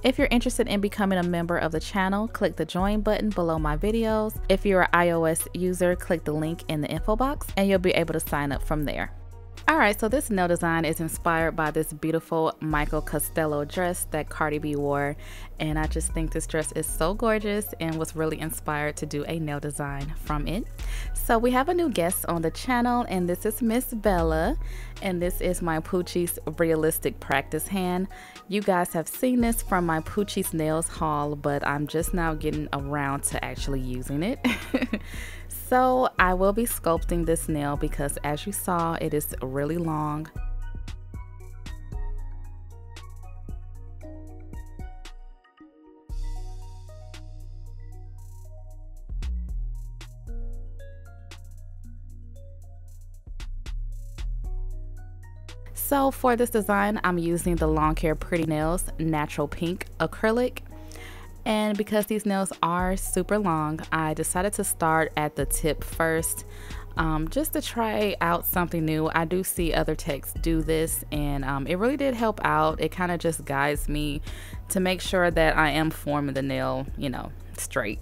If you're interested in becoming a member of the channel, click the join button below my videos. If you're an iOS user, click the link in the info box and you'll be able to sign up from there. Alright, so this nail design is inspired by this beautiful Michael Costello dress that Cardi B wore, and I just think this dress is so gorgeous and was really inspired to do a nail design from it. So we have a new guest on the channel, and this is Miss Bella, and this is my Poochie's realistic practice hand. You guys have seen this from my Poochie's nails haul, but I'm just now getting around to actually using it. So I will be sculpting this nail because, as you saw, it is really long. So for this design, I'm using the Long Hair Pretty Nails Natural Pink Acrylic. And because these nails are super long, I decided to start at the tip first, just to try out something new. I do see other techs do this, and it really did help out. It kind of just guides me to make sure that I am forming the nail, you know, straight.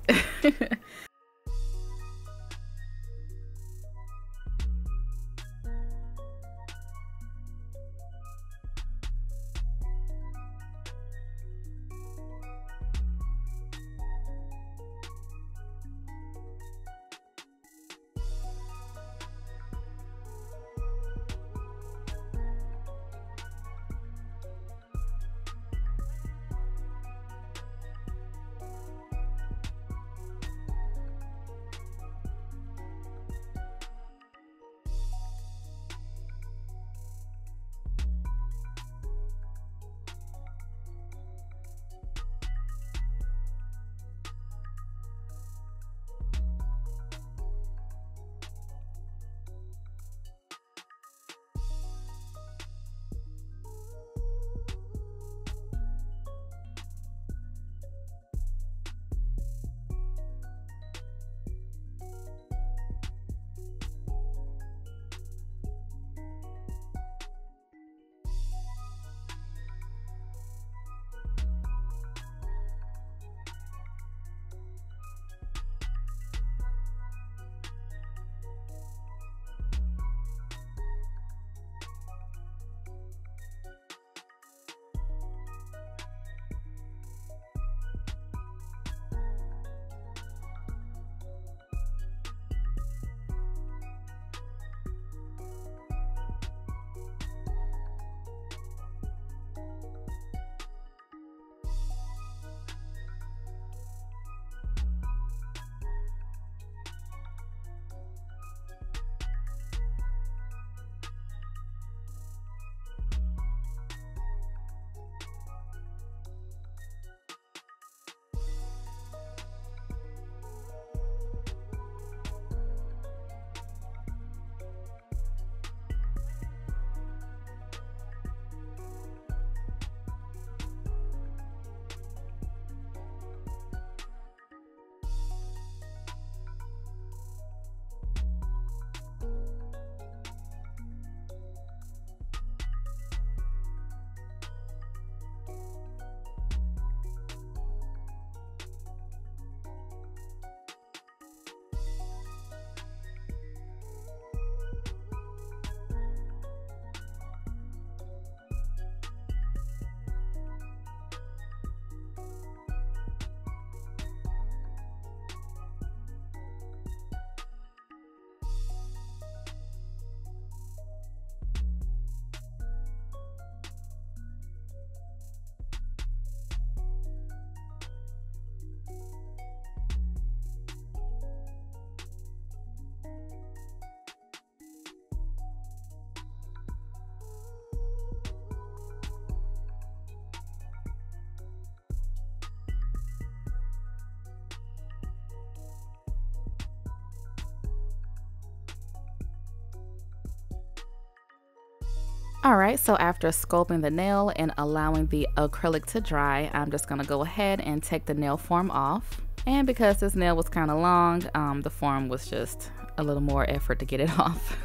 Alright, so after sculpting the nail and allowing the acrylic to dry, I'm just going to go ahead and take the nail form off. And because this nail was kind of long, the form was just a little more effort to get it off.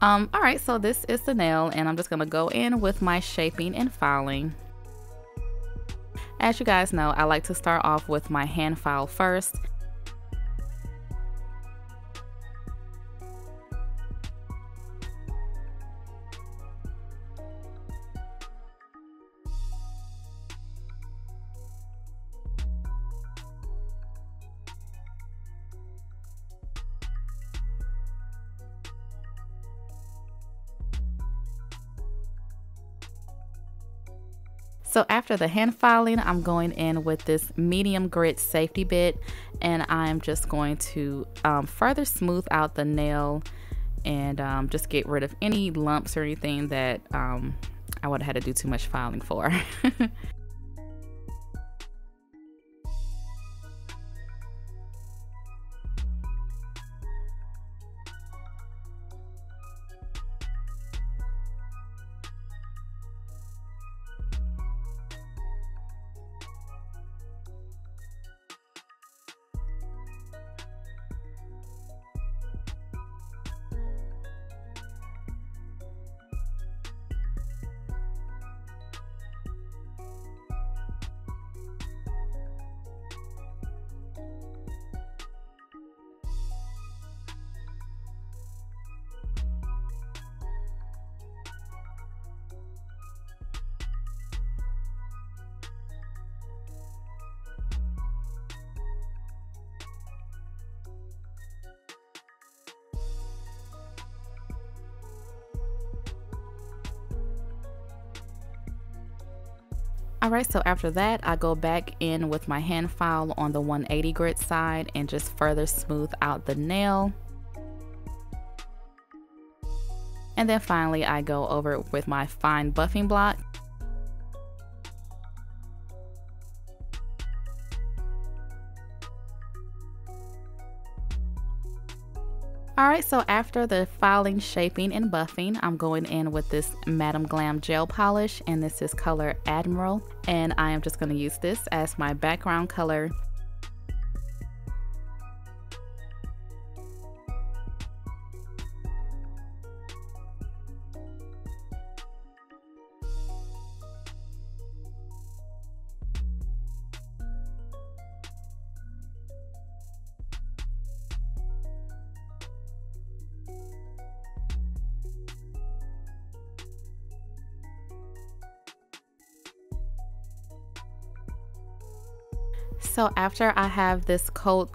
Alright, so this is the nail, and I'm just going to go in with my shaping and filing. As you guys know, I like to start off with my hand file first. So after the hand filing, I'm going in with this medium grit safety bit, and I'm just going to further smooth out the nail and just get rid of any lumps or anything that I would have had to do too much filing for. Alright, so after that, I go back in with my hand file on the 180 grit side and just further smooth out the nail. And then finally, I go over with my fine buffing block. Alright, so after the filing, shaping, and buffing, I'm going in with this Madam Glam gel polish, and this is color Admiral, and I am just going to use this as my background color. So after I have this coat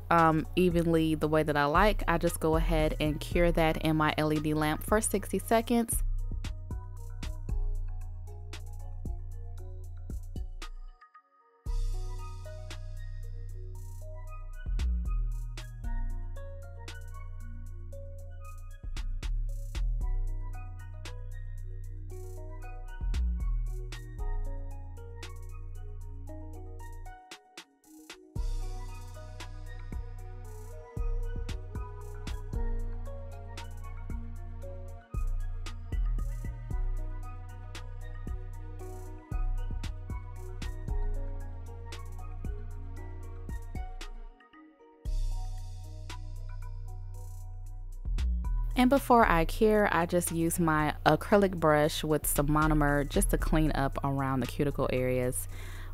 evenly the way that I like, I just go ahead and cure that in my LED lamp for 60 seconds. And before I cure, I just use my acrylic brush with some monomer just to clean up around the cuticle areas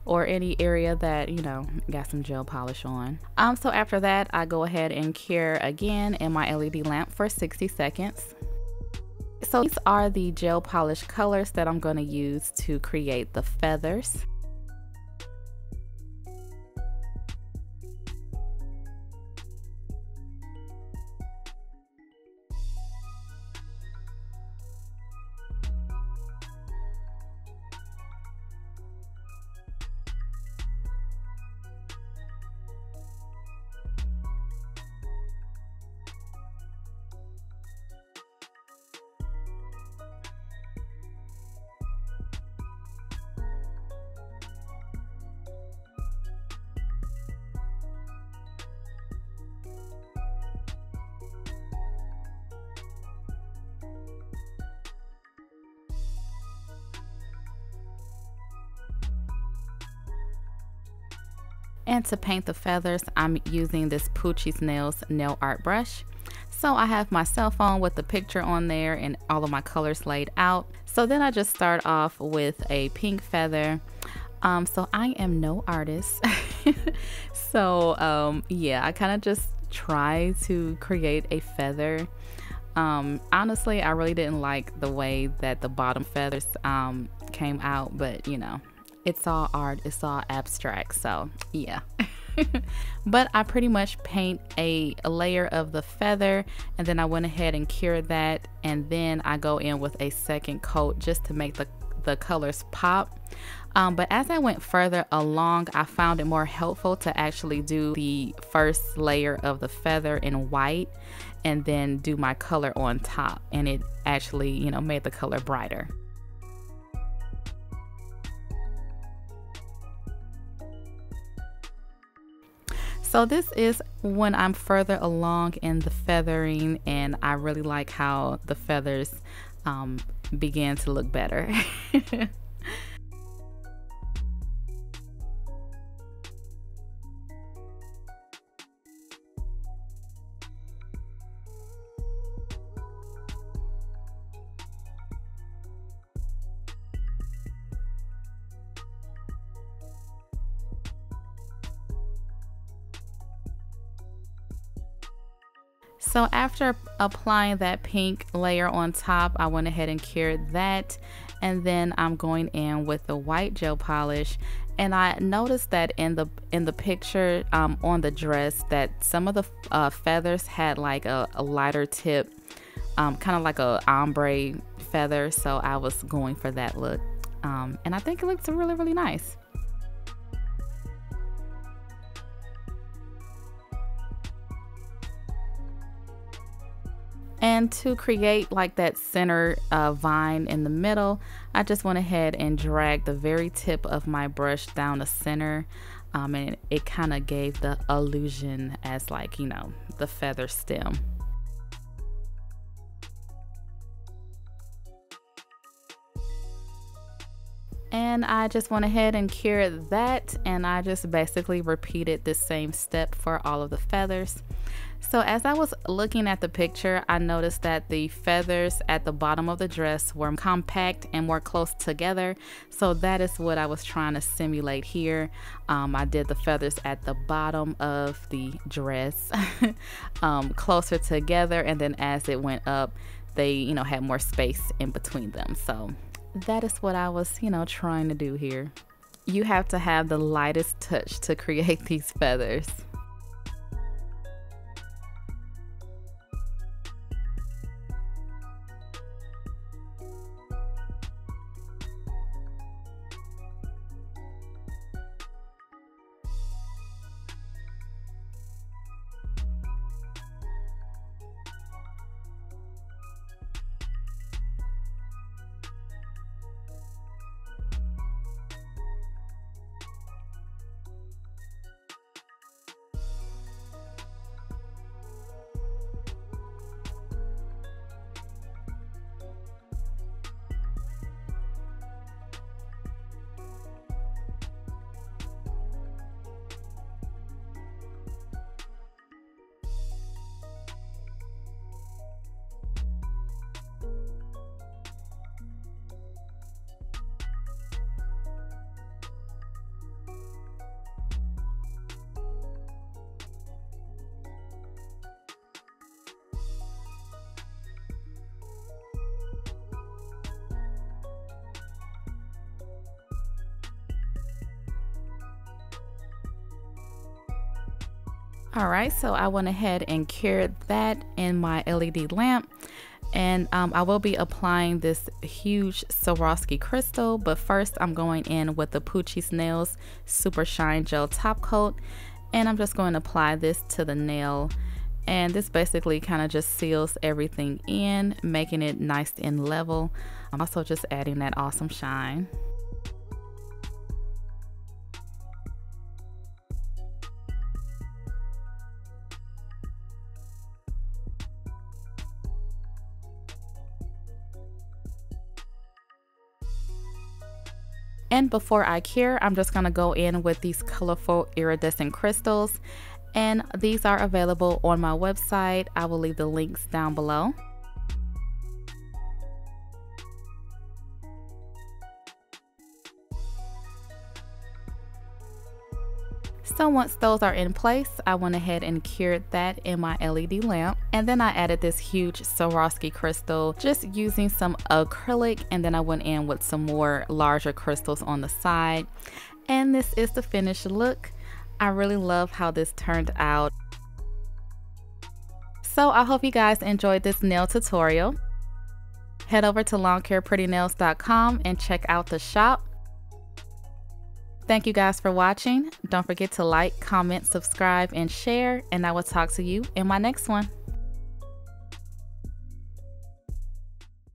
or any area that, you know, got some gel polish on. So after that, I go ahead and cure again in my LED lamp for 60 seconds. So these are the gel polish colors that I'm going to use to create the feathers. And to paint the feathers, I'm using this Poochie's Nails nail art brush. So I have my cell phone with the picture on there and all of my colors laid out. So then I just start off with a pink feather. So I am no artist. So yeah, I kind of just try to create a feather. Honestly, I really didn't like the way that the bottom feathers came out, but you know, it's all art, it's all abstract, so yeah. But I pretty much paint a layer of the feather, and then I went ahead and cured that, and then I go in with a second coat just to make the colors pop. But as I went further along, I found it more helpful to actually do the first layer of the feather in white and then do my color on top, and it actually, you know, made the color brighter. So this is when I'm further along in the feathering, and I really like how the feathers began to look better. So after applying that pink layer on top, I went ahead and cured that, and then I'm going in with the white gel polish. And I noticed that in the picture on the dress that some of the feathers had like a lighter tip, kind of like a ombre feather, so I was going for that look, and I think it looks really, really nice. And to create like that center vine in the middle, I just went ahead and dragged the very tip of my brush down the center, and it kind of gave the illusion as, like, you know, the feather stem. And I just went ahead and cured that, and I just basically repeated the same step for all of the feathers. So as I was looking at the picture, I noticed that the feathers at the bottom of the dress were compact and more close together. So that is what I was trying to simulate here. I did the feathers at the bottom of the dress closer together, and then as it went up, they, you know, had more space in between them. So that is what I was, you know, trying to do here. You have to have the lightest touch to create these feathers. Alright, so I went ahead and cured that in my LED lamp, and I will be applying this huge Swarovski crystal, but first I'm going in with the Poochie's Nails Super Shine Gel Top Coat, and I'm just going to apply this to the nail, and this basically kind of just seals everything in, making it nice and level. I'm also just adding that awesome shine. And before I cure, I'm just going to go in with these colorful iridescent crystals, And these are available on my website. I will leave the links down below. So once those are in place, I went ahead and cured that in my LED lamp. And then I added this huge Swarovski crystal, just using some acrylic, and then I went in with some more larger crystals on the side. And this is the finished look. I really love how this turned out. So I hope you guys enjoyed this nail tutorial. Head over to longhairprettynails.com and check out the shop. Thank you guys for watching. Don't forget to like, comment, subscribe, and share, and I will talk to you in my next one.